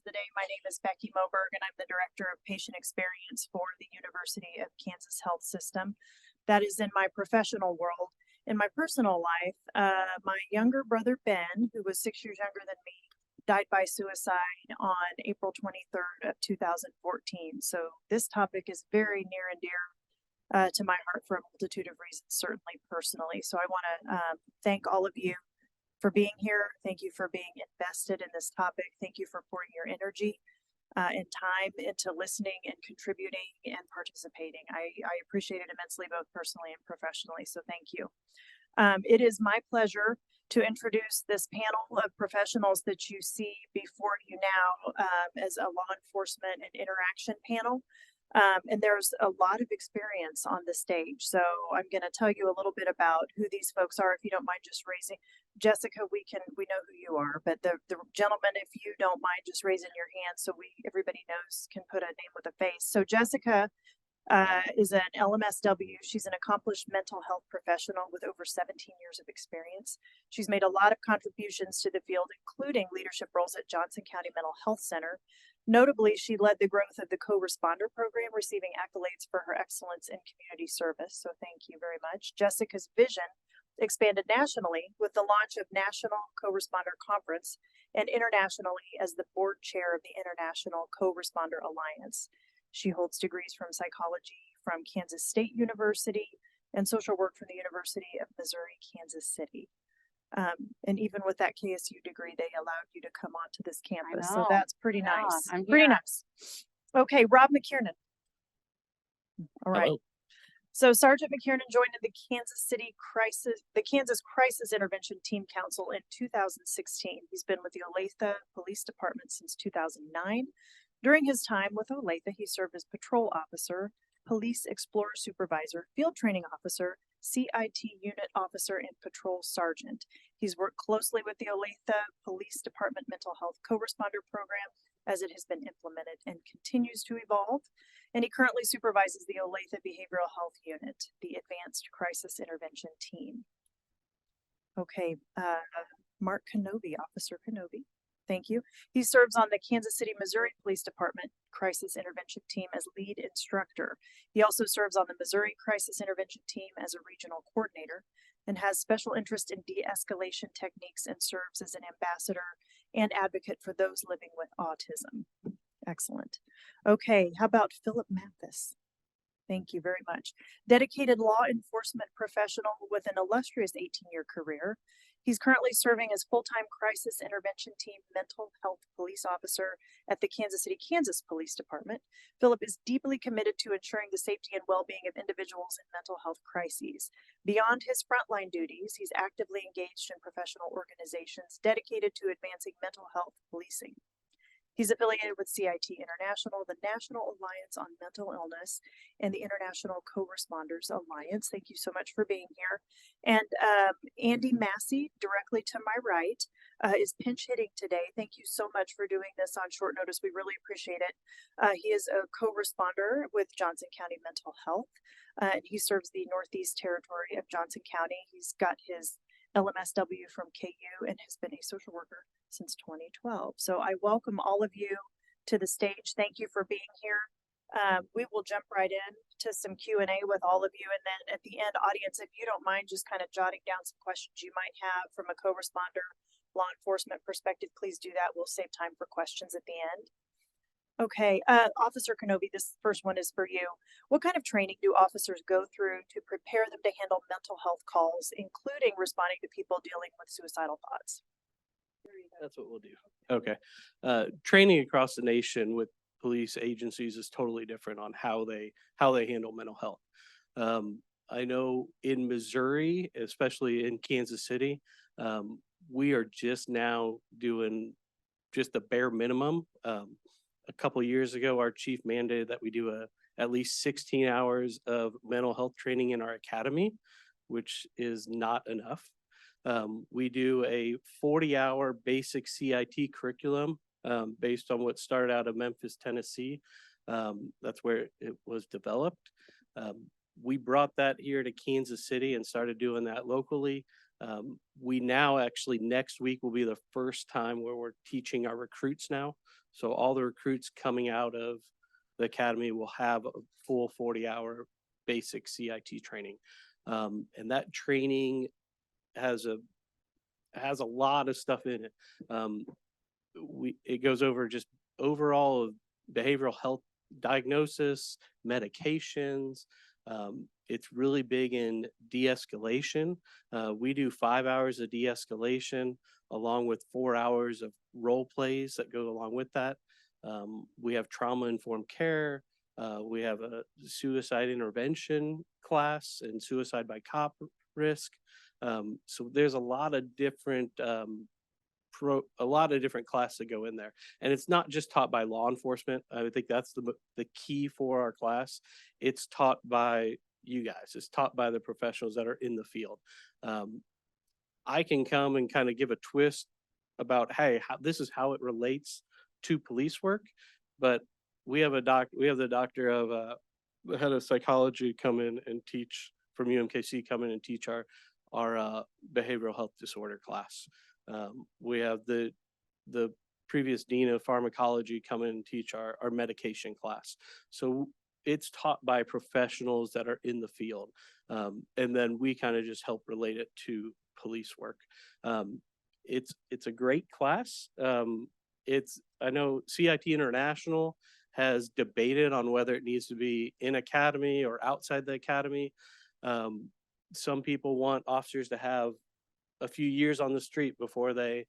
today. My name is Becky Moberg, and I'm the Director of Patient Experience for the University of Kansas Health System. That is in my professional world. In my personal life, my younger brother, Ben, who was 6 years younger than me, died by suicide on April 23rd of 2014. So this topic is very near and dear to my heart for a multitude of reasons, certainly personally. So I want to thank all of you for being here. Thank you for being invested in this topic. Thank you for pouring your energy and time into listening and contributing and participating. I appreciate it immensely, both personally and professionally. So thank you. It is my pleasure to introduce this panel of professionals that you see before you now as a law enforcement and interaction panel. And there's a lot of experience on the stage. So I'm going to tell you a little bit about who these folks are. If you don't mind just raising, Jessica, we know who you are, but the gentleman, if you don't mind just raising your hand so everybody knows, can put a name with a face. So Jessica is an LMSW. She's an accomplished mental health professional with over 17 years of experience. She's made a lot of contributions to the field, including leadership roles at Johnson County Mental Health Center. Notably, she led the growth of the co-responder program, receiving accolades for her excellence in community service. So thank you very much. Jessica's vision expanded nationally with the launch of National Co-Responder Conference and internationally as the board chair of the International Co-Responder Alliance. She holds degrees from psychology from Kansas State University and social work from the University of Missouri, Kansas City. And even with that KSU degree, they allowed you to come onto this campus. So that's pretty nice. Pretty nice. Okay, Rob McKiernan. All right. Hello. So Sergeant McKiernan joined the Kansas Crisis Intervention Team Council in 2016. He's been with the Olathe Police Department since 2009. During his time with Olathe, he served as patrol officer, police explorer supervisor, field training officer, CIT unit officer, and patrol sergeant. He's worked closely with the Olathe Police Department Mental Health Co-Responder Program as it has been implemented and continues to evolve. And he currently supervises the Olathe Behavioral Health Unit, the Advanced Crisis Intervention Team. Okay, Mark Kenobi, Officer Kenobi. Thank you. He serves on the Kansas City, Missouri Police Department Crisis Intervention Team as lead instructor. He also serves on the Missouri Crisis Intervention Team as a regional coordinator and has special interest in de-escalation techniques and serves as an ambassador and advocate for those living with autism. Excellent. Okay, how about Philip Mathis? Thank you very much. Dedicated law enforcement professional with an illustrious 18-year career. He's currently serving as full-time crisis intervention team mental health police officer at the Kansas City, Kansas Police Department. Philip is deeply committed to ensuring the safety and well-being of individuals in mental health crises. Beyond his frontline duties, he's actively engaged in professional organizations dedicated to advancing mental health policing. He's affiliated with CIT International, the National Alliance on Mental Illness, and the International Co-Responders Alliance. Thank you so much for being here. And Andy Massey, directly to my right, is pinch hitting today. Thank you so much for doing this on short notice. We really appreciate it. He is a co-responder with Johnson County Mental Health, and he serves the Northeast Territory of Johnson County. He's got his LMSW from KU and has been a social worker since 2012. So I welcome all of you to the stage. Thank you for being here. We will jump right in to some Q&A with all of you. And then at the end, audience, if you don't mind just kind of jotting down some questions you might have from a co-responder law enforcement perspective, please do that. We'll save time for questions at the end. Okay, Officer Kenobi, this first one is for you. What kind of training do officers go through to prepare them to handle mental health calls, including responding to people dealing with suicidal thoughts? That's what we'll do. Okay. Training across the nation with police agencies is totally different on how they handle mental health. I know in Missouri, especially in Kansas City, we are just now doing just the bare minimum. A couple of years ago, our chief mandated that we do at least 16 hours of mental health training in our academy, which is not enough. We do a 40-hour basic CIT curriculum based on what started out of Memphis, Tennessee. That's where it was developed. We brought that here to Kansas City and started doing that locally. We now actually next week will be the first time where we're teaching our recruits now. So all the recruits coming out of the academy will have a full 40-hour basic CIT training. And that training has a lot of stuff in it. Um, it goes over just overall behavioral health diagnosis, medications. It's really big in de-escalation. We do 5 hours of de-escalation along with 4 hours of role plays that go along with that. We have trauma-informed care. We have a suicide intervention class and suicide by cop risk. So there's a lot of different classes that go in there, and it's not just taught by law enforcement. I think that's the key for our class. It's taught by you guys. It's taught by the professionals that are in the field. I can come and kind of give a twist about, hey, this is how it relates to police work, but we have the doctor of the head of psychology come in and teach from UMKC, come in and teach our behavioral health disorder class. We have the previous dean of pharmacology come in and teach our medication class. So it's taught by professionals that are in the field. And then we kind of just help relate it to police work. It's a great class. I know CIT International has debated on whether it needs to be in academy or outside the academy. Some people want officers to have a few years on the street before they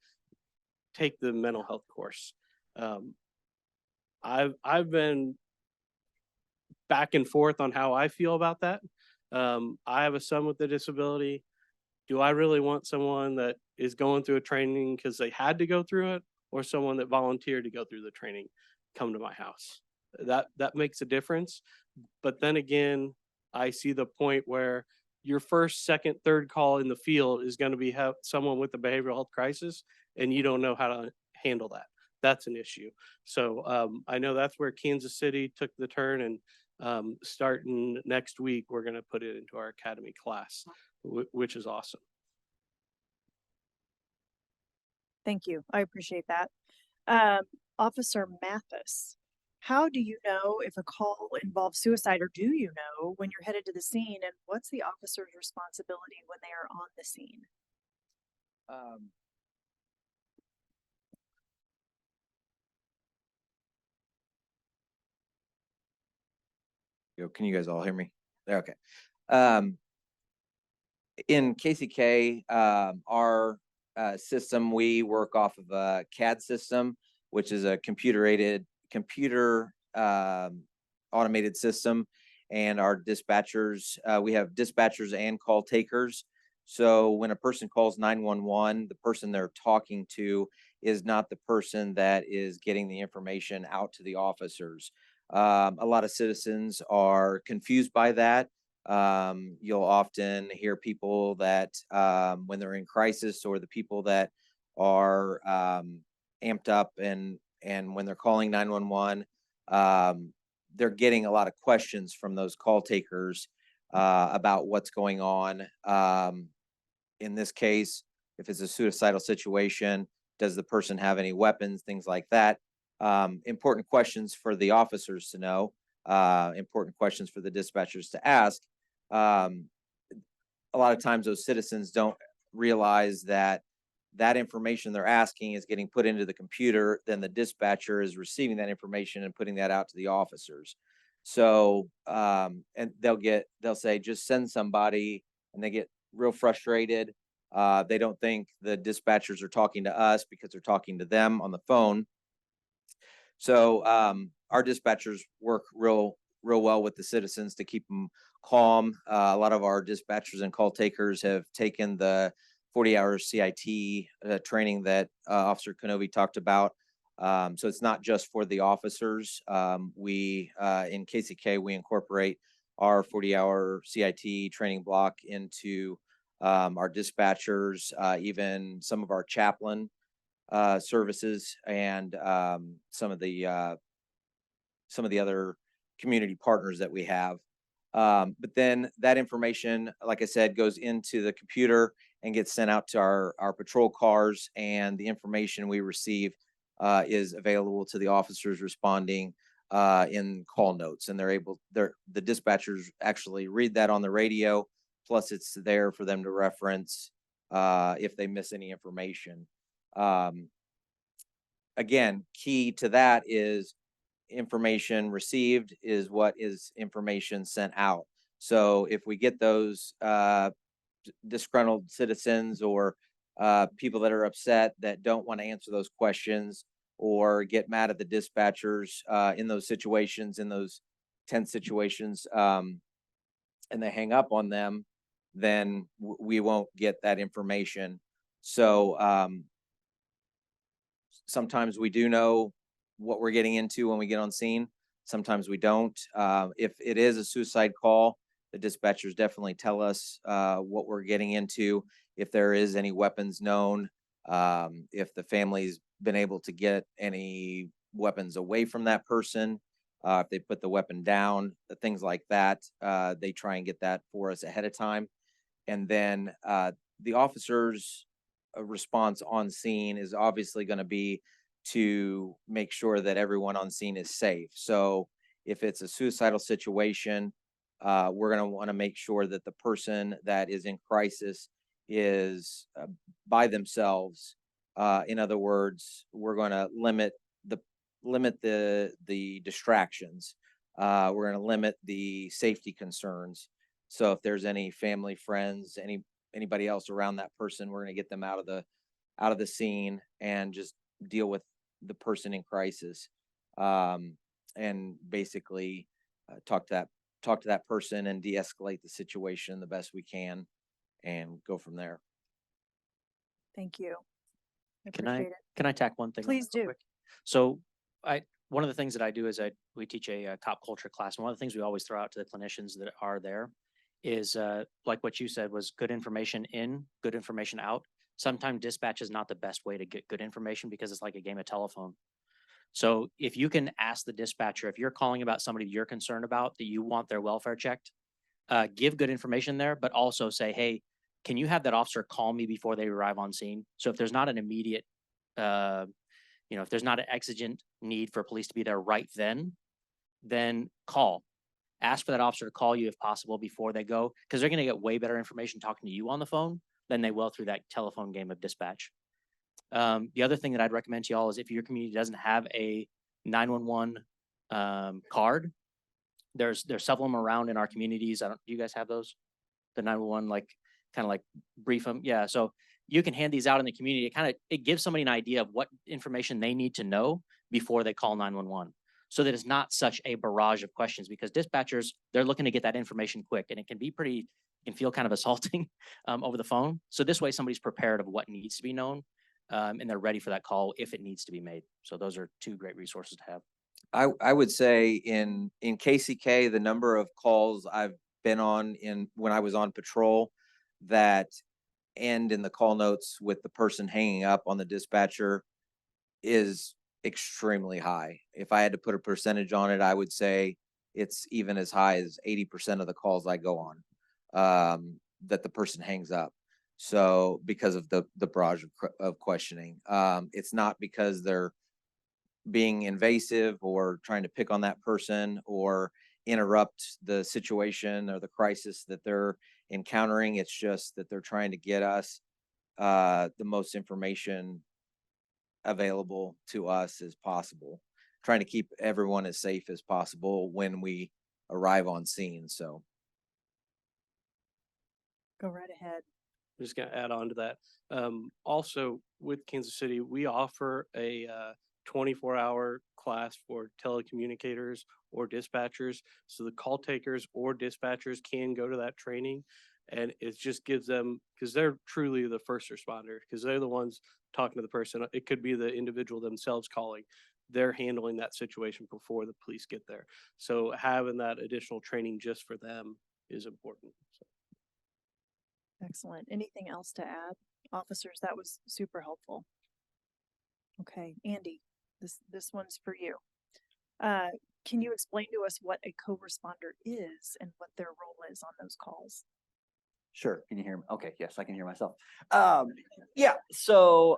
take the mental health course. I've been back and forth on how I feel about that. I have a son with a disability. Do I really want someone that is going through a training because they had to go through it, or someone that volunteered to go through the training come to my house? That makes a difference. But then again, I see the point where your first, second, third call in the field is going to be someone with a behavioral health crisis, and you don't know how to handle that. That's an issue. So I know that's where Kansas City took the turn, and starting next week, we're going to put it into our academy class, which is awesome. Thank you. I appreciate that. Officer Mathis, how do you know if a call involves suicide, or do you know when you're headed to the scene, and what's the officer's responsibility when they are on the scene? Can you guys all hear me? Okay. In KCK, our system, we work off of a CAD system, which is a computer automated system. And our dispatchers, we have dispatchers and call takers. So when a person calls 911, the person they're talking to is not the person that is getting the information out to the officers. A lot of citizens are confused by that. You'll often hear people that when they're in crisis, or the people that are amped up and when they're calling 911, they're getting a lot of questions from those call takers about what's going on. In this case, if it's a suicidal situation, does the person have any weapons, things like that. Important questions for the officers to know, important questions for the dispatchers to ask. A lot of times those citizens don't realize that information they're asking is getting put into the computer, then the dispatcher is receiving that information and putting that out to the officers. So, and they'll say, just send somebody, and they get real frustrated. They don't think the dispatchers are talking to us because they're talking to them on the phone. So our dispatchers work real well with the citizens to keep them calm. A lot of our dispatchers and call takers have taken the 40-hour CIT training that Officer Kenobi talked about. So it's not just for the officers. We in KCK, we incorporate our 40-hour CIT training block into our dispatchers, even some of our chaplain services, and some of the other community partners that we have. But then that information, like I said, goes into the computer and gets sent out to our patrol cars, and the information we receive is available to the officers responding in call notes, and the dispatchers actually read that on the radio. Plus, it's there for them to reference if they miss any information. Again, key to that is information received is what is information sent out. So if we get those disgruntled citizens or people that are upset that don't want to answer those questions or get mad at the dispatchers in those situations, in those tense situations, and they hang up on them, then we won't get that information. So sometimes we do know what we're getting into when we get on scene. Sometimes we don't. If it is a suicide call, the dispatchers definitely tell us what we're getting into, if there is any weapons known, if the family's been able to get any weapons away from that person, if they put the weapon down, things like that. They try and get that for us ahead of time. And then the officers' response on scene is obviously going to be to make sure that everyone on scene is safe. So if it's a suicidal situation, we're going to want to make sure that the person that is in crisis is by themselves. In other words, we're going to limit the distractions. We're going to limit the safety concerns. So if there's any family, friends, anybody else around that person, we're going to get them out of the scene and just deal with the person in crisis, and basically talk to that person and de-escalate the situation the best we can and go from there. Thank you. I Can I appreciate it. can I tack one thing? on Please that real do. quick? So one of the things that I do is we teach a cop culture class, and one of the things we always throw out to the clinicians that are there is like what you said was good information in, good information out. Sometimes dispatch is not the best way to get good information because it's like a game of telephone. So if you can ask the dispatcher, if you're calling about somebody you're concerned about, that you want their welfare checked, give good information there, but also say, hey, can you have that officer call me before they arrive on scene? So if there's not an immediate, if there's not an exigent need for police to be there right then call. Ask for that officer to call you if possible before they go, because they're going to get way better information talking to you on the phone than they will through that telephone game of dispatch. The other thing that I'd recommend to y'all is if your community doesn't have a 911 card, there's several of them around in our communities. Do you guys have those? The 911, kind of brief them. Yeah. So you can hand these out in the community. It gives somebody an idea of what information they need to know before they call 911. So that it's not such a barrage of questions, because dispatchers, they're looking to get that information quick, and it can feel kind of assaulting over the phone. So this way somebody's prepared of what needs to be known, and they're ready for that call if it needs to be made. So those are two great resources to have. I would say in KCK, the number of calls I've been on when I was on patrol that end in the call notes with the person hanging up on the dispatcher is extremely high. If I had to put a percentage on it, I would say it's even as high as 80% of the calls I go on that the person hangs up. So because of the barrage of questioning, it's not because they're being invasive or trying to pick on that person or interrupt the situation or the crisis that they're encountering. It's just that they're trying to get us the most information available to us as possible, trying to keep everyone as safe as possible when we arrive on scene. So Go right ahead. I'm just going to add on to that. Also, with Kansas City, we offer a 24-hour class for telecommunicators or dispatchers. So the call takers or dispatchers can go to that training, and it just gives them, because they're truly the first responder, because they're the ones talking to the person. It could be the individual themselves calling. They're handling that situation before the police get there. So having that additional training just for them is important. So. Excellent. Anything else to add? Officers, that was super helpful. Okay, Andy, this one's for you. Can you explain to us what a co-responder is and what their role is on those calls? Sure. Can you hear me? Okay. Yes, I can hear myself. Yeah. So,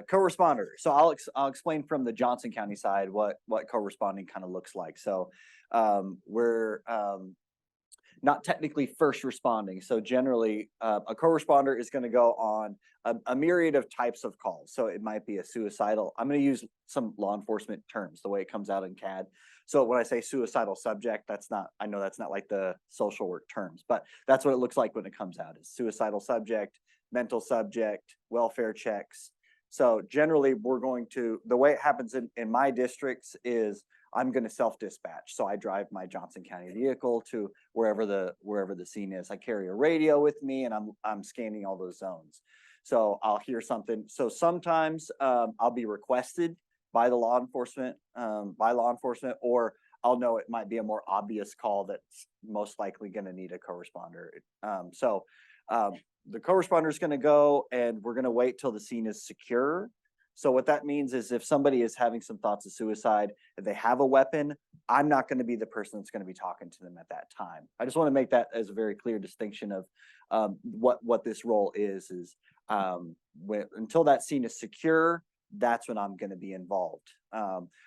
co-responder. So I'll explain from the Johnson County side what co-responding kind of looks like. So, we're not technically first responding. So generally, a co-responder is going to go on a myriad of types of calls. So it might be a suicidal. I'm going to use some law enforcement terms, the way it comes out in CAD. So when I say suicidal subject, I know that's not like the social work terms, but that's what it looks like when it comes out, is suicidal subject, mental subject, welfare checks. So generally the way it happens in my districts is I'm going to self-dispatch. So I drive my Johnson County vehicle to wherever the scene is. I carry a radio with me, and I'm scanning all those zones. So I'll hear something. So sometimes I'll be requested by the law enforcement, or I'll know it might be a more obvious call that's most likely going to need a co-responder. The co-responder is going to go, and we're going to wait till the scene is secure. So what that means is if somebody is having some thoughts of suicide, if they have a weapon, I'm not going to be the person that's going to be talking to them at that time. I just want to make that as a very clear distinction of what this role is until that scene is secure, that's when I'm going to be involved.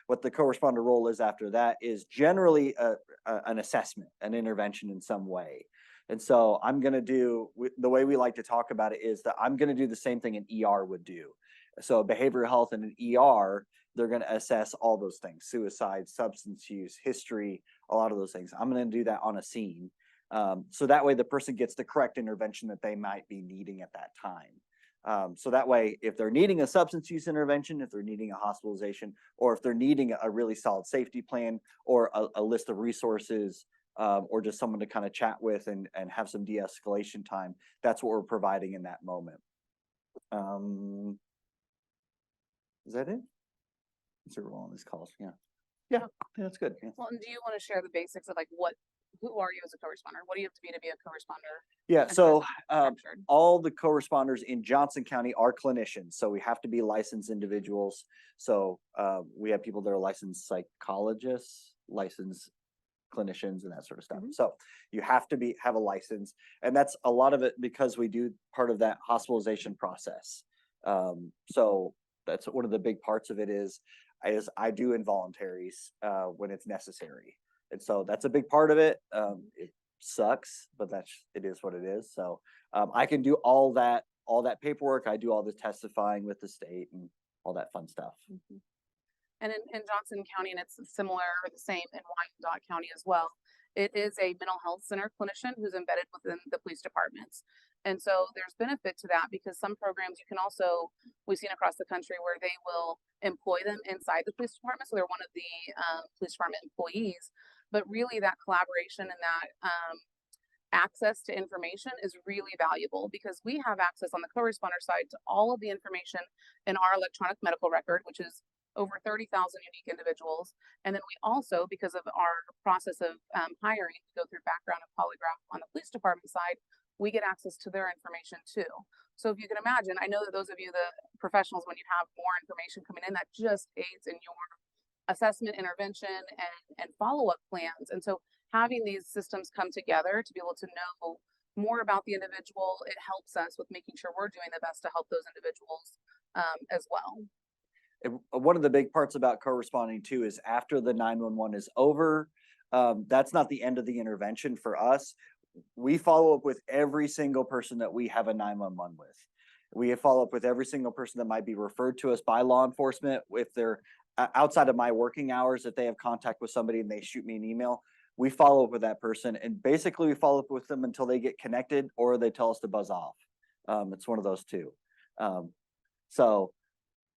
What the co-responder role is after that is generally an assessment, an intervention in some way. And so I'm going to do, the way we like to talk about it is that I'm going to do the same thing an ER would do. So behavioral health and an ER, they're going to assess all those things: suicide, substance use, history, a lot of those things. I'm going to do that on a scene. So that way the person gets the correct intervention that they might be needing at that time. So that way, if they're needing a substance use intervention, if they're needing a hospitalization, or if they're needing a really solid safety plan or a list of resources, or just someone to kind of chat with and have some de-escalation time, that's what we're providing in that moment. Is that it? Is there all these calls? Yeah, that's good. Yeah. Well, and do you want to share the basics of like who are you as a co-responder? What do you have to be a co-responder? Yeah, And how so is that structured? all the co-responders in Johnson County are clinicians, so we have to be licensed individuals. So we have people that are licensed psychologists, licensed clinicians, and that sort of stuff. So you have to have a license, and that's a lot of it because we do part of that hospitalization process. So that's one of the big parts of it is I do involuntaries when it's necessary. And so that's a big part of it. It sucks, but it is what it is. So I can do all that paperwork. I do all the testifying with the state and all that fun stuff. And in Johnson County, and it's similar or the same in Wyandotte County as well, it is a mental health center clinician who's embedded within the police departments. And so there's benefit to that because some programs we've seen across the country where they will employ them inside the police department. So they're one of the police department employees, but really that collaboration and that access to information is really valuable because we have access on the co-responder side to all of the information in our electronic medical record, which is over 30,000 unique individuals. And then we also, because of our process of hiring to go through background and polygraph on the police department side, we get access to their information too. So if you can imagine, I know that those of you, the professionals, when you have more information coming in, that just aids in your assessment, intervention, and follow-up plans. And so having these systems come together to be able to know more about the individual, it helps us with making sure we're doing the best to help those individuals as well. One of the big parts about co-responding too is after the 911 is over, that's not the end of the intervention for us. We follow up with every single person that we have a 911 with. We follow up with every single person that might be referred to us by law enforcement. If they're outside of my working hours, if they have contact with somebody and they shoot me an email, we follow up with that person. And basically we follow up with them until they get connected or they tell us to buzz off. It's one of those two. So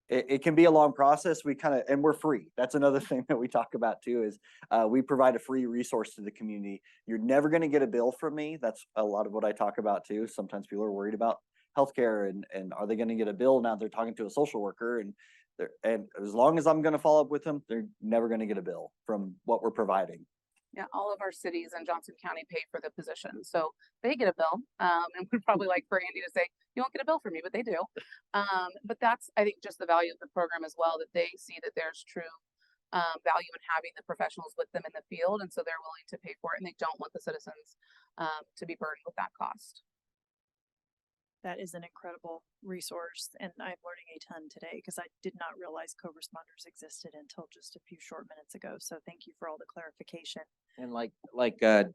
it can be a long process. And we're free. That's another thing that we talk about too, is we provide a free resource to the community. You're never going to get a bill from me. That's a lot of what I talk about too. Sometimes people are worried about healthcare and are they going to get a bill? Now they're talking to a social worker and as long as I'm going to follow up with them, they're never going to get a bill from what we're providing. Yeah, all of our cities in Johnson County pay for the position, so they get a bill. And we'd probably like for Andy to say, "You won't get a bill from me," but they do. But that's, I think, just the value of the program as well, that they see that there's true value in having the professionals with them in the field, and so they're willing to pay for it, and they don't want the citizens to be burdened with that cost. That is an incredible resource, and I'm learning a ton today because I did not realize co-responders existed until just a few short minutes ago. So thank you for all the clarification. And like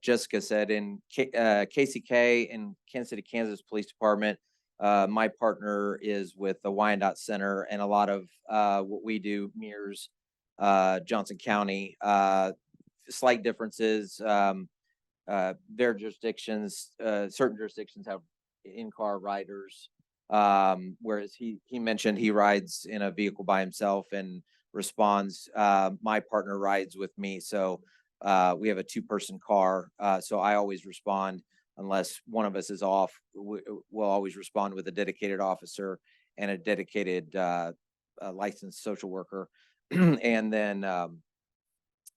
Jessica said, in KCK in Kansas City, Kansas Police Department, my partner is with the Wyandotte Center, and a lot of what we do mirrors Johnson County. Slight differences. Their jurisdictions, certain jurisdictions have in-car riders, whereas he mentioned he rides in a vehicle by himself and responds. My partner rides with me, so we have a two-person car, so I always respond unless one of us is off. We'll always respond with a dedicated officer and a dedicated licensed social worker. And then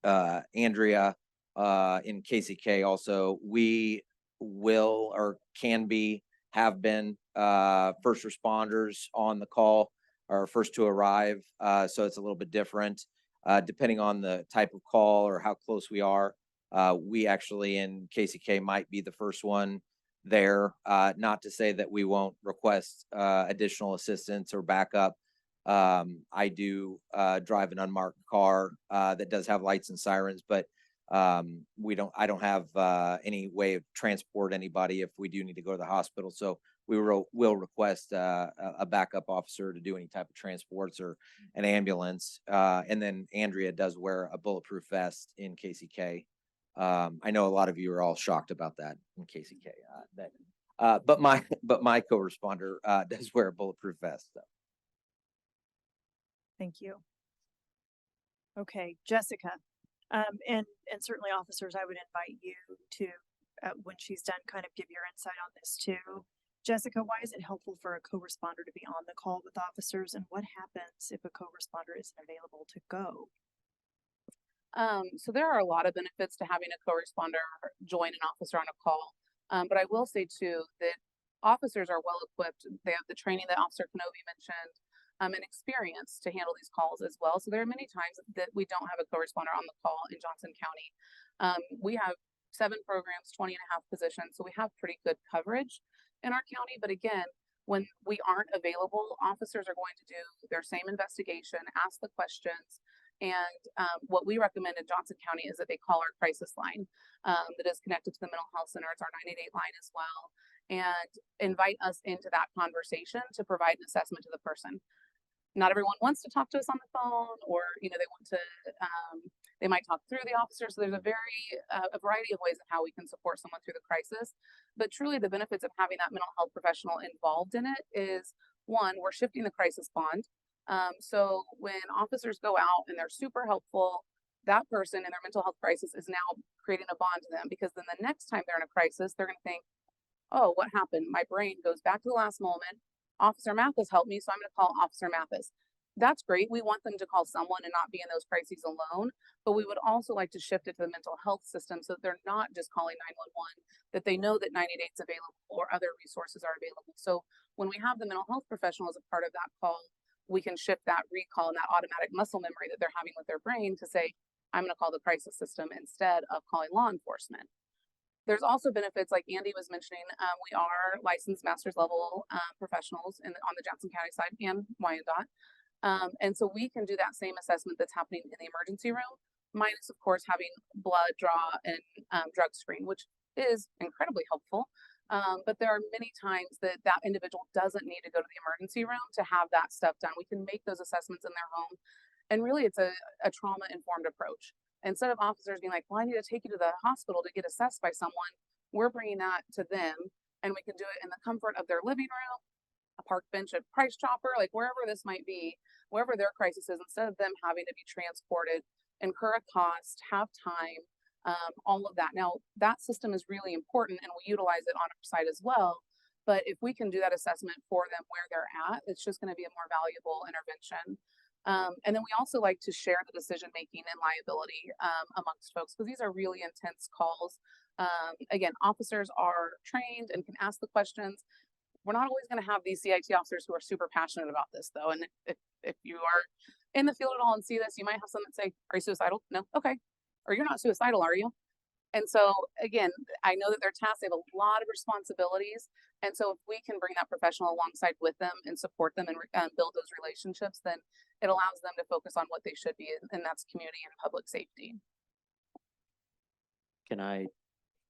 Andrea in KCK also, we will or can be, have been first responders on the call, or first to arrive. So it's a little bit different depending on the type of call or how close we are. We actually in KCK might be the first one there. Not to say that we won't request additional assistance or backup. I do drive an unmarked car that does have lights and sirens, but I don't have any way of transport anybody if we do need to go to the hospital. So we will request a backup officer to do any type of transports or an ambulance. And then Andrea does wear a bulletproof vest in KCK. I know a lot of you are all shocked about that in KCK. But my co-responder does wear a bulletproof vest. So. Thank you. Okay, Jessica. And certainly officers, I would invite you to, when she's done, kind of give your insight on this too. Jessica, why is it helpful for a co-responder to be on the call with officers, and what happens if a co-responder isn't available to go? So there are a lot of benefits to having a co-responder join an officer on a call. But I will say too that officers are well equipped. They have the training that Officer Kenobi mentioned, and experience to handle these calls as well. So there are many times that we don't have a co-responder on the call in Johnson County. We have 7 programs, 20 and a half positions. So we have pretty good coverage in our county. But again, when we aren't available, officers are going to do their same investigation, ask the questions. And what we recommend in Johnson County is that they call our crisis line that is connected to the mental health center. It's our 988 line as well, and invite us into that conversation to provide an assessment to the person. Not everyone wants to talk to us on the phone, or they want to. They might talk through the officer. So there's a variety of ways of how we can support someone through the crisis. But truly, the benefits of having that mental health professional involved in it is, one, we're shifting the crisis bond. So when officers go out and they're super helpful, that person in their mental health crisis is now creating a bond to them, because then the next time they're in a crisis, they're going to think, oh, what happened? My brain goes back to the last moment. Officer Mathis helped me, so I'm going to call Officer Mathis. That's great. We want them to call someone and not be in those crises alone, but we would also like to shift it to the mental health system so that they're not just calling 911, that they know that 988 is available or other resources are available. So when we have the mental health professional as a part of that call, we can shift that recall and that automatic muscle memory that they're having with their brain to say, I'm going to call the crisis system instead of calling law enforcement. There's also benefits, like Andy was mentioning. We are licensed master's level professionals on the Johnson County side and Wyandotte. And so we can do that same assessment that's happening in the emergency room, minus, of course, having blood draw and drug screen, which is incredibly helpful. But there are many times that individual doesn't need to go to the emergency room to have that stuff done. We can make those assessments in their home. And really, it's a trauma-informed approach. Instead of officers being like, well, I need to take you to the hospital to get assessed by someone, we're bringing that to them, and we can do it in the comfort of their living room, a park bench at Price Chopper, like wherever this might be, wherever their crisis is, instead of them having to be transported, incur a cost, have time, all of that. Now, that system is really important, and we utilize it on our side as well. But if we can do that assessment for them where they're at, it's just going to be a more valuable intervention. And then we also like to share the decision making and liability amongst folks, because these are really intense calls. Again, officers are trained and can ask the questions. We're not always going to have these CIT officers who are super passionate about this, though. And if you are in the field at all and see this, you might have someone say, are you suicidal? No. Okay. Or you're not suicidal, are you? And so, again, I know that they're tasked, they have a lot of responsibilities, And so if we can bring that professional alongside with them and support them and build those relationships, then it allows them to focus on what they should be, and that's community and public safety. Can I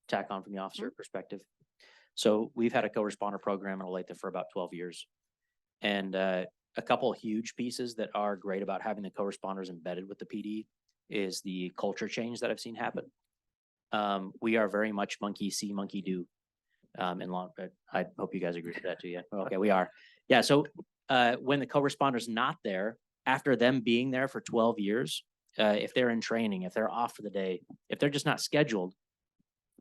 tack on from the officer perspective? So we've had a co-responder program in Olathe for about 12 years. And a couple of huge pieces that are great about having the co-responders embedded with the PD is the culture change that I've seen happen. We are very much monkey see, monkey do. In law, I hope you guys agree with that too. Yeah. Okay, we are. Yeah. So when the co-responder's not there, after them being there for 12 years, if they're in training, if they're off for the day, if they're just not scheduled,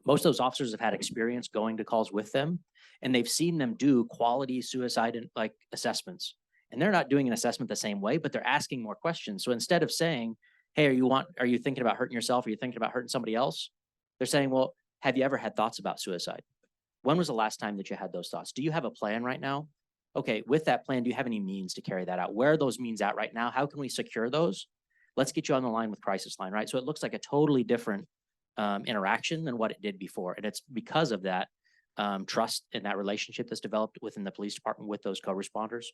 most of those officers have had experience going to calls with them, and they've seen them do quality suicide and like assessments. And they're not doing an assessment the same way, but they're asking more questions. So instead of saying, "Hey, are you thinking about hurting yourself? Are you thinking about hurting somebody else?" They're saying, "Well, have you ever had thoughts about suicide? When was the last time that you had those thoughts? Do you have a plan right now? Okay, with that plan, do you have any means to carry that out? Where are those means at right now? How can we secure those? Let's get you on the line with crisis line," right? So it looks like a totally different interaction than what it did before. And it's because of that trust and that relationship that's developed within the police department with those co-responders.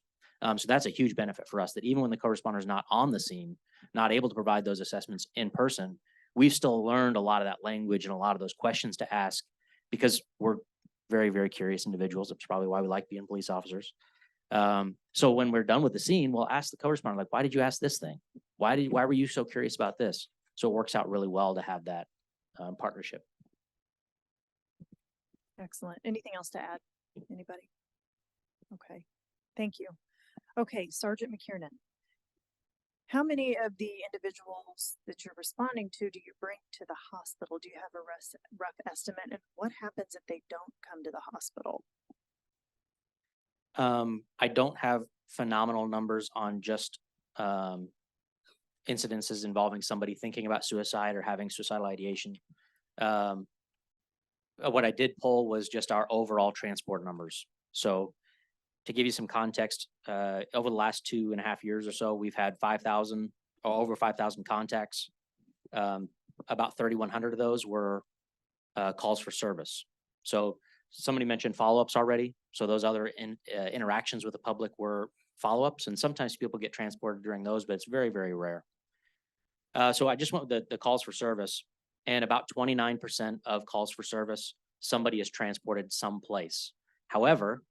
So that's a huge benefit for us, that even when the co-responder is not on the scene, not able to provide those assessments in person, we've still learned a lot of that language and a lot of those questions to ask, because we're very, very curious individuals. That's probably why we like being police officers. So when we're done with the scene, we'll ask the co-responder, like, "Why did you ask this thing? Why were you so curious about this?" So it works out really well to have that partnership. Excellent. Anything else to add? Anybody? Okay, thank you. Okay, Sergeant McKiernan. How many of the individuals that you're responding to do you bring to the hospital? Do you have a rough estimate? And what happens if they don't come to the hospital? I don't have phenomenal numbers on just incidences involving somebody thinking about suicide or having suicidal ideation. What I did pull was just our overall transport numbers. So to give you some context, over the last 2.5 years or so, we've had 5,000 or over 5,000 contacts. About 3,100 of those were calls for service. So somebody mentioned follow-ups already. So those other interactions with the public were follow-ups, and sometimes people get transported during those, but it's very, very rare. So I just went with the calls for service, and about 29% of calls for service, somebody is transported someplace. However,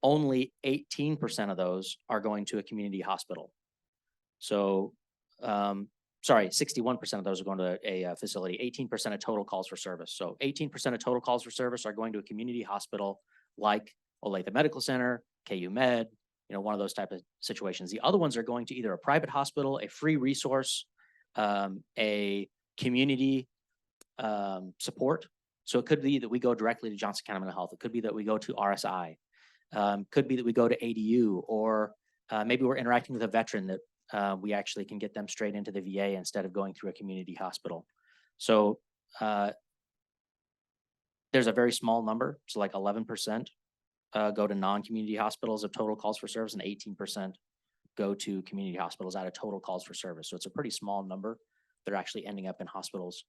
only 18% of those are going to a community hospital. So, 61% of those are going to a facility, 18% of total calls for service. So 18% of total calls for service are going to a community hospital like Olathe Medical Center, KU Med, one of those type of situations. The other ones are going to either a private hospital, a free resource, a community support. So it could be that we go directly to Johnson County Mental Health. It could be that we go to RSI. Could be that we go to ADU, or maybe we're interacting with a veteran that we actually can get them straight into the VA instead of going through a community hospital. So there's a very small number. So like 11% go to non-community hospitals of total calls for service, and 18% go to community hospitals out of total calls for service. So it's a pretty small number that are actually ending up in hospitals.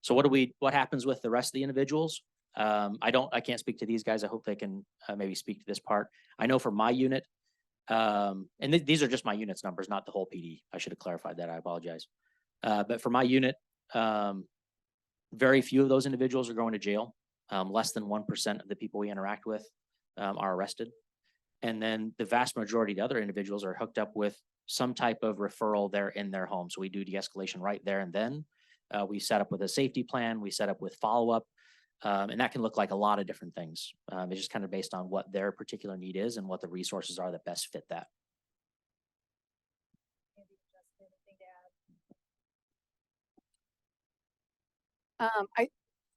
So what happens with the rest of the individuals? I can't speak to these guys. I hope they can maybe speak to this part. I know for my unit, and these are just my unit's numbers, not the whole PD. I should have clarified that. I apologize. But for my unit, very few of those individuals are going to jail. Less than 1% of the people we interact with are arrested. And then the vast majority of the other individuals are hooked up with some type of referral there in their home. So we do de-escalation right there and then. We set up with a safety plan. We set up with follow-up. And that can look like a lot of different things. It's just kind of based on what their particular need is and what the resources are that best fit that.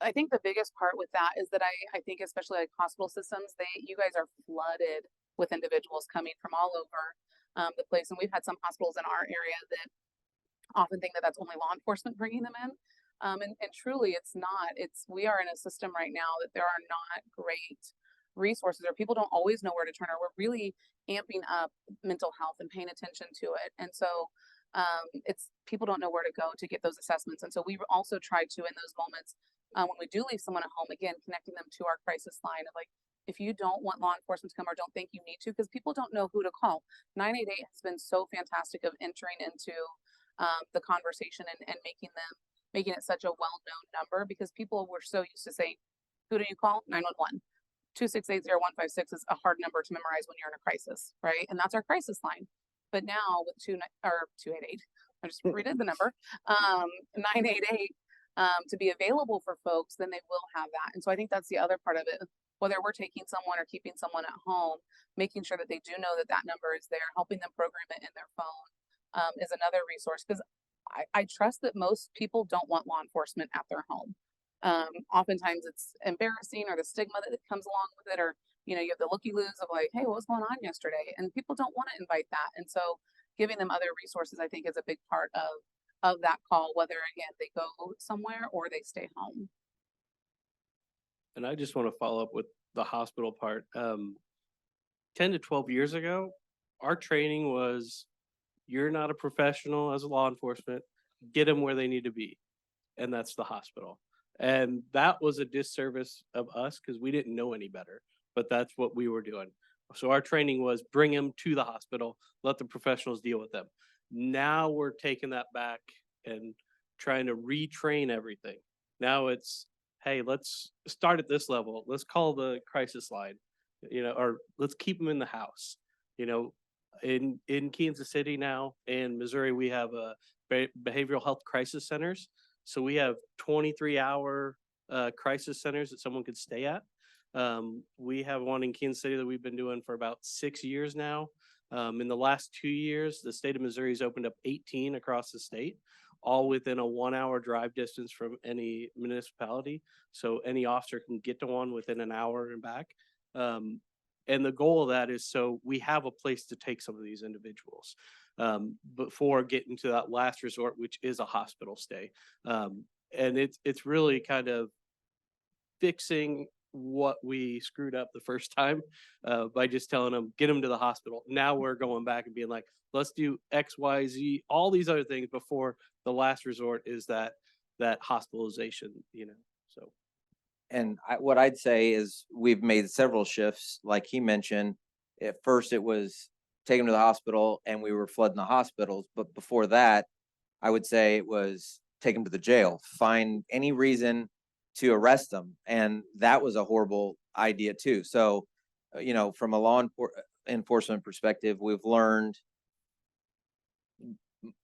I think the biggest part with that is that I think especially like hospital systems, you guys are flooded with individuals coming from all over the place. And we've had some hospitals in our area that often think that that's only law enforcement bringing them in. And truly it's not. We are in a system right now that there are not great resources, or people don't always know where to turn, or we're really amping up mental health and paying attention to it. And so people don't know where to go to get those assessments. And so we also try to, in those moments, when we do leave someone at home, again, connecting them to our crisis line of like, if you don't want law enforcement to come or don't think you need to, because people don't know who to call. 988 has been so fantastic of entering into the conversation and making it such a well-known number, because people were so used to saying, who do you call? 911. 2680156 is a hard number to memorize when you're in a crisis, right? And that's our crisis line. But now with 288, I just redid the number, 988, to be available for folks, then they will have that. And so I think that's the other part of it. Whether we're taking someone or keeping someone at home, making sure that they do know that that number is there, helping them program it in their phone, is another resource. Because I trust that most people don't want law enforcement at their home. Oftentimes it's embarrassing, or the stigma that comes along with it, or you have the looky-loos of like, hey, what was going on yesterday? And people don't want to invite that. And so giving them other resources, I think, is a big part of that call, whether again they go somewhere or they stay home. And I just want to follow up with the hospital part. 10 to 12 years ago, our training was, you're not a professional as a law enforcement, get them where they need to be. And that's the hospital. And that was a disservice of us because we didn't know any better, but that's what we were doing. So our training was bring them to the hospital, let the professionals deal with them. Now we're taking that back and trying to retrain everything. Now it's, hey, let's start at this level. Let's call the crisis line, or let's keep them in the house. In Kansas City now and Missouri, we have behavioral health crisis centers. So we have 23-hour crisis centers that someone could stay at. We have one in Kansas City that we've been doing for about 6 years now. In the last 2 years, the state of Missouri has opened up 18 across the state, all within a 1-hour drive distance from any municipality. So any officer can get to one within an hour and back. And the goal of that is so we have a place to take some of these individuals before getting to that last resort, which is a hospital stay. And it's really kind of fixing what we screwed up the first time by just telling them, get them to the hospital. Now we're going back and being like, let's do X, Y, Z, all these other things before the last resort is that hospitalization, so. And what I'd say is we've made several shifts. Like he mentioned, at first it was take them to the hospital and we were flooding the hospitals. But before that, I would say it was take them to the jail, find any reason to arrest them. And that was a horrible idea too. So, from a law enforcement perspective, we've learned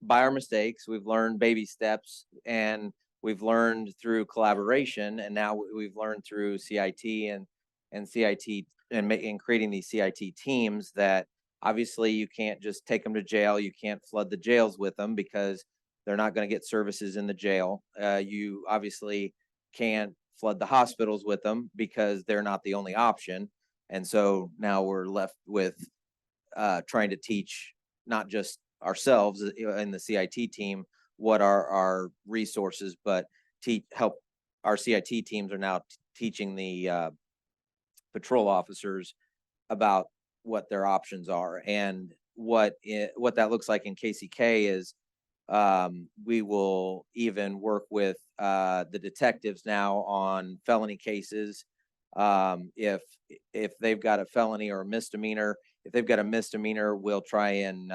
by our mistakes, we've learned baby steps, and we've learned through collaboration, and now we've learned through CIT and CIT and creating these CIT teams that obviously you can't just take them to jail. You can't flood the jails with them because they're not going to get services in the jail. You obviously can't flood the hospitals with them because they're not the only option. And so now we're left with trying to teach not just ourselves in the CIT team what are our resources, but help our CIT teams are now teaching the patrol officers about what their options are. And what that looks like in KCK is we will even work with the detectives now on felony cases. If they've got a felony or a misdemeanor, if they've got a misdemeanor, we'll try and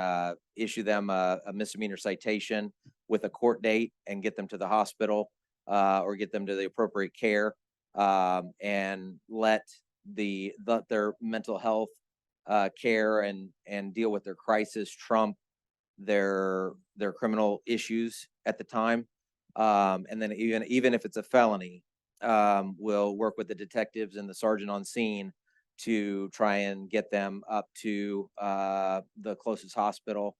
issue them a misdemeanor citation with a court date and get them to the hospital or get them to the appropriate care and let their mental health care and deal with their crisis trump their criminal issues at the time. And then even if it's a felony, we'll work with the detectives and the sergeant on scene to try and get them up to the closest hospital.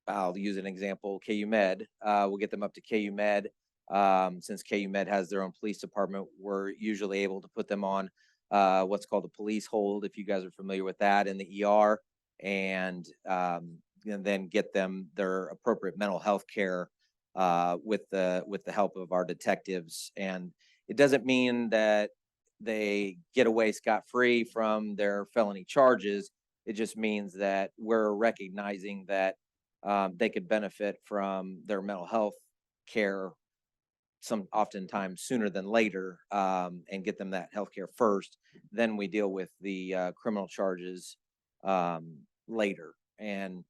I'll use an example, KU Med. We'll get them up to KU Med. Since KU Med has their own police department, we're usually able to put them on what's called a police hold, if you guys are familiar with that, in the ER, and then get them their appropriate mental health care with the help of our detectives. And it doesn't mean that they get away scot-free from their felony charges. It just means that we're recognizing that they could benefit from their mental health care some oftentimes sooner than later, and get them that healthcare first. Then we deal with the criminal charges later. And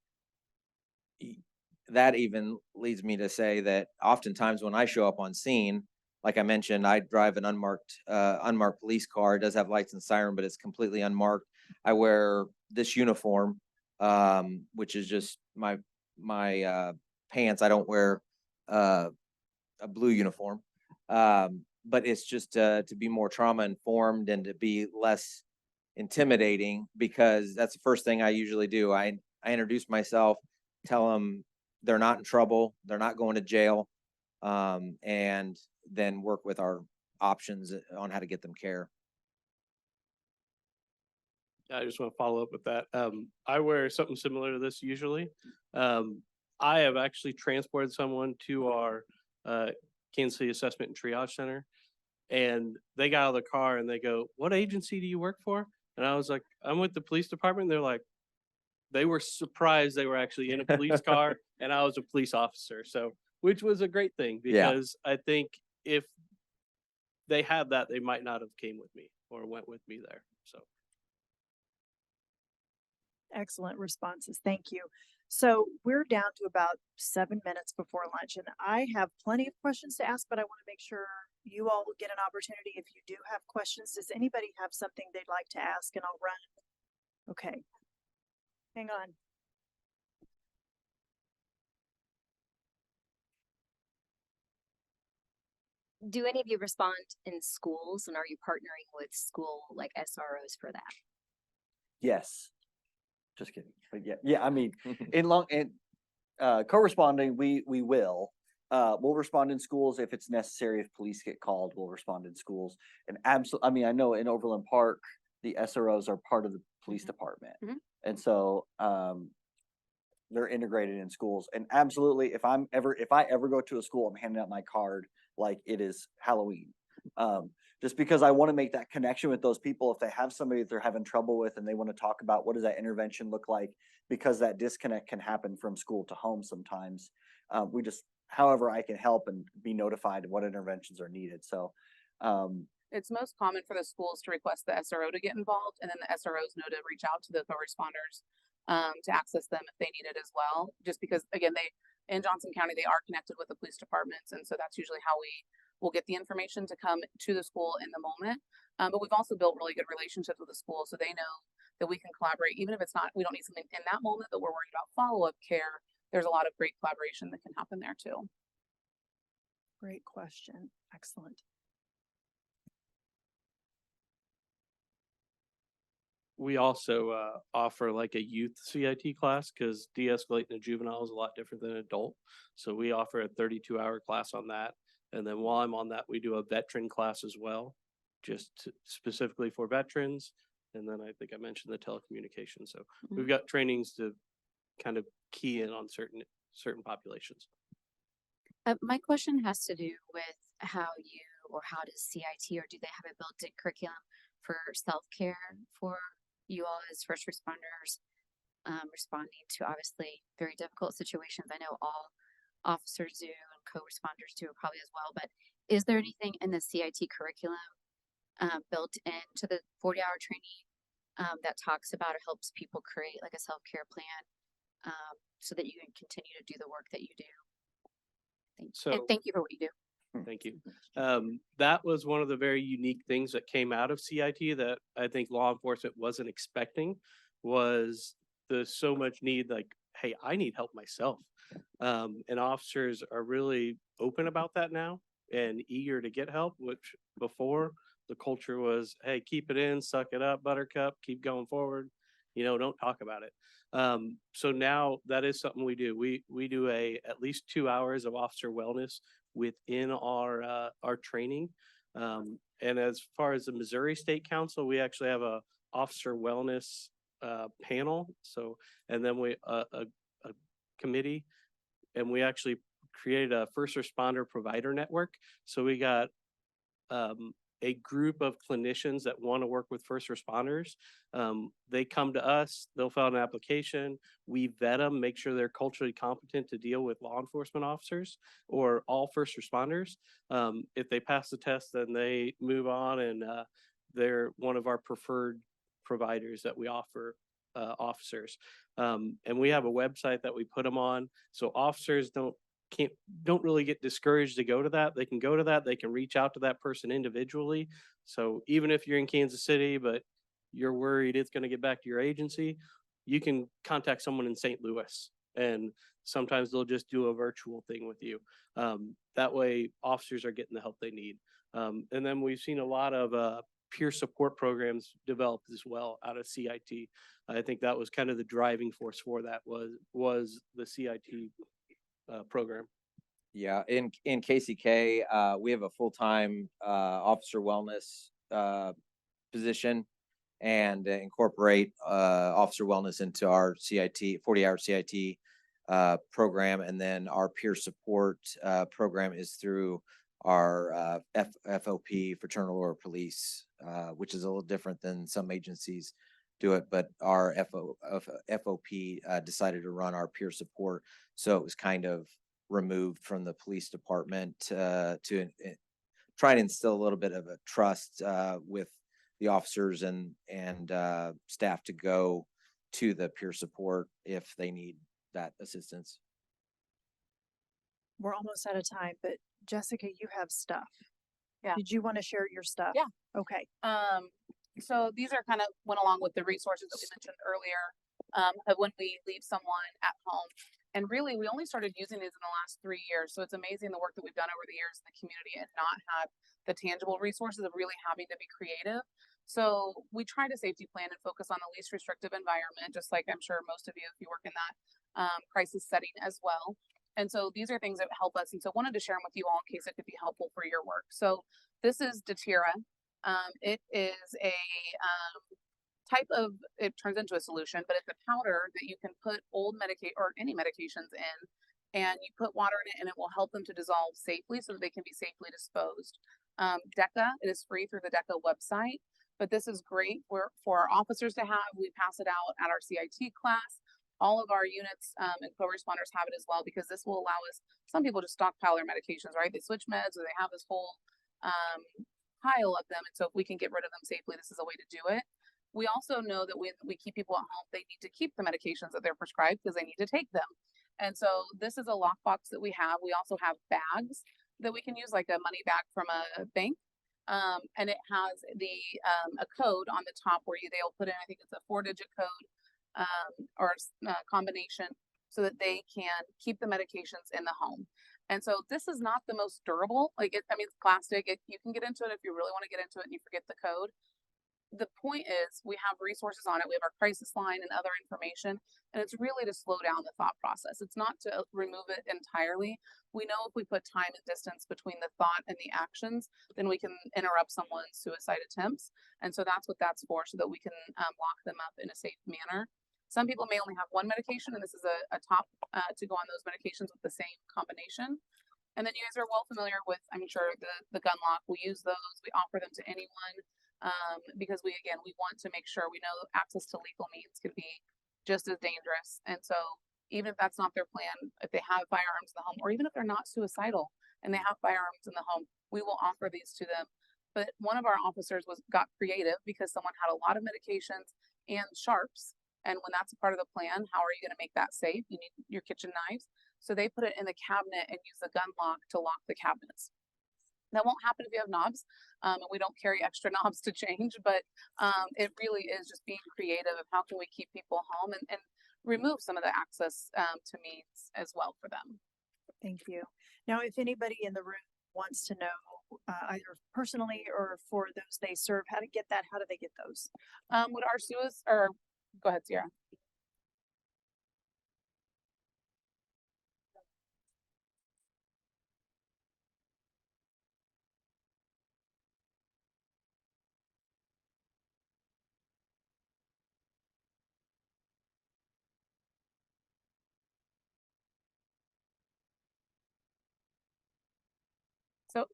that even leads me to say that oftentimes when I show up on scene, like I mentioned, I drive an unmarked police car. It does have lights and siren, but it's completely unmarked. I wear this uniform, which is just my pants. I don't wear a blue uniform, but it's just to be more trauma informed and to be less intimidating, because that's the first thing I usually do. I introduce myself, tell them they're not in trouble, they're not going to jail, and then work with our options on how to get them care. I just want to follow up with that. I wear something similar to this usually. I have actually transported someone to our Kansas City Assessment and Triage Center, and they got out of the car and they go, "What agency do you work for?" And I was like, "I'm with the police department." They're like, they were surprised they were actually in a police car and I was a police officer. So, which was a great thing, Yeah. because I think if they had that, they might not have came with me or went with me there. So. Excellent responses. Thank you. So we're down to about 7 minutes before lunch, and I have plenty of questions to ask, but I want to make sure you all will get an opportunity. If you do have questions, does anybody have something they'd like to ask? And I'll run. Okay. Hang on. Do any of you respond in schools, and are you partnering with school like SROs for that? Yes. Just kidding. But yeah, I mean, co-responding, we will. We'll respond in schools if it's necessary. If police get called, we'll respond in schools. And I mean, I know in Overland Park, the SROs are part of the police department. And so they're integrated in schools. And absolutely, if I ever go to a school, I'm handing out my card like it is Halloween. Just because I want to make that connection with those people. If they have somebody that they're having trouble with and they want to talk about what does that intervention look like, because that disconnect can happen from school to home sometimes. However I can help and be notified of what interventions are needed. So it's most common for the schools to request the SRO to get involved, and then the SROs know to reach out to the co-responders to access them if they need it as well. Just because, again, in Johnson County, they are connected with the police departments, and so that's usually how we will get the information to come to the school in the moment. But we've also built really good relationships with the school, so they know that we can collaborate, even if it's not, we don't need something in that moment, but we're worried about follow-up care. There's a lot of great collaboration that can happen there too. Great question. Excellent. We also offer like a youth CIT class, because de-escalating a juvenile is a lot different than an adult. So we offer a 32-hour class on that. And then while I'm on that, we do a veteran class as well, just specifically for veterans. And then I think I mentioned the telecommunications. So we've got trainings to kind of key in on certain populations. My question has to do with how does CIT, or do they have a built-in curriculum for self-care for you all as first responders, responding to obviously very difficult situations? I know all officers do and co-responders do probably as well, but is there anything in the CIT curriculum built into the 40-hour training that talks about or helps people create like a self-care plan so that you can continue to do the work that you do? And thank you for what you do. Thank you. That was one of the very unique things that came out of CIT that I think law enforcement wasn't expecting, was there's so much need, like, hey, I need help myself. And officers are really open about that now and eager to get help, which before the culture was, hey, keep it in, suck it up, buttercup, keep going forward, don't talk about it. So now that is something we do. We do at least 2 hours of officer wellness within our training. And as far as the Missouri State Council, we actually have a officer wellness panel. So, and then a committee, and we actually created a first responder provider network. So we got a group of clinicians that want to work with first responders. They come to us, they'll fill out an application, we vet them, make sure they're culturally competent to deal with law enforcement officers or all first responders. If they pass the test, then they move on, and they're one of our preferred providers that we offer officers. And we have a website that we put them on, so officers don't really get discouraged to go to that. They can go to that, they can reach out to that person individually. So even if you're in Kansas City, but you're worried it's going to get back to your agency, you can contact someone in St. Louis, and sometimes they'll just do a virtual thing with you. That way officers are getting the help they need. And then we've seen a lot of peer support programs developed as well out of CIT. I think that was kind of the driving force for that was the CIT program. Yeah, in KCK, we have a full-time officer wellness position, and incorporate officer wellness into our CIT 40-hour CIT program, and then our peer support program is through our FOP, Fraternal Order of Police, which is a little different than some agencies do it, but our FOP decided to run our peer support, so it was kind of removed from the police department to try and instill a little bit of a trust with the officers and staff to go to the peer support if they need that assistance. We're almost out of time, but Jessica, you have stuff. Yeah. Did you want to share your stuff? Yeah. Okay. So these are kind of went along with the resources that we mentioned earlier, of when we leave someone at home. And really, we only started using these in the last 3 years. So it's amazing the work that we've done over the years in the community and not had the tangible resources of really having to be creative. So we try to safety plan and focus on the least restrictive environment, just like I'm sure most of you, if you work in that crisis setting as well. And so these are things that help us. And so wanted to share them with you all in case it could be helpful for your work. So this is Datira. It is a type of, it turns into a solution, but it's a powder that you can put old or any medications in, and you put water in it and it will help them to dissolve safely so that they can be safely disposed. DECA, it is free through the DECA website, but this is great for our officers to have. We pass it out at our CIT class. All of our units and co-responders have it as well, because this will allow us, some people just stockpile their medications, right? They switch meds or they have this whole pile of them. And so if we can get rid of them safely, this is a way to do it. We also know that when we keep people at home, they need to keep the medications that they're prescribed because they need to take them. And so this is a lockbox that we have. We also have bags that we can use, like a money bag from a bank. And it has a code on the top where they'll put in, I think it's a 4-digit code or combination, so that they can keep the medications in the home. And so this is not the most durable. I mean, it's plastic. You can get into it if you really want to get into it and you forget the code. The point is we have resources on it. We have our crisis line and other information, and it's really to slow down the thought process. It's not to remove it entirely. We know if we put time and distance between the thought and the actions, then we can interrupt someone's suicide attempts. And so that's what that's for, so that we can lock them up in a safe manner. Some people may only have one medication, and this is a top to go on those medications with the same combination. And then you guys are well familiar with, I'm sure, the gun lock. We use those. We offer them to anyone. Because we want to make sure we know access to lethal means can be just as dangerous. And so even if that's not their plan, if they have firearms in the home, or even if they're not suicidal and they have firearms in the home, we will offer these to them. But one of our officers got creative because someone had a lot of medications and sharps. And when that's a part of the plan, how are you going to make that safe? You need your kitchen knives. So they put it in the cabinet and use the gun lock to lock the cabinets. That won't happen if you have knobs, and we don't carry extra knobs to change, but it really is just being creative of how can we keep people home and remove some of the access to means as well for them. Thank you. Now, if anybody in the room wants to know, either personally or for those they serve, how to get that, how do they get those? Would our or go ahead, Sierra. So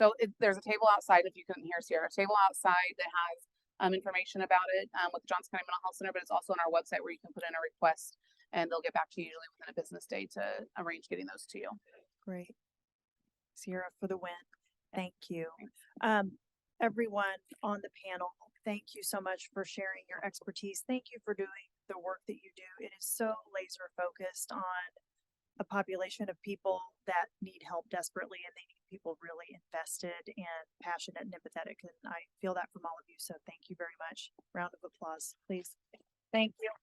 So there's a table outside, if you couldn't hear Sierra, a table outside that has information about it with the Johnson County Mental Health Center, but it's also on our website where you can put in a request and they'll get back to you usually within a business day to arrange getting those to you. Great. Sierra for the win. Thank you. Everyone on the panel, thank you so much for sharing your expertise. Thank you for doing the work that you do. It is so laser focused on a population of people that need help desperately, and they need people really invested and passionate and empathetic. And I feel that from all of you. So thank you very much. Round of applause, please. Thank you.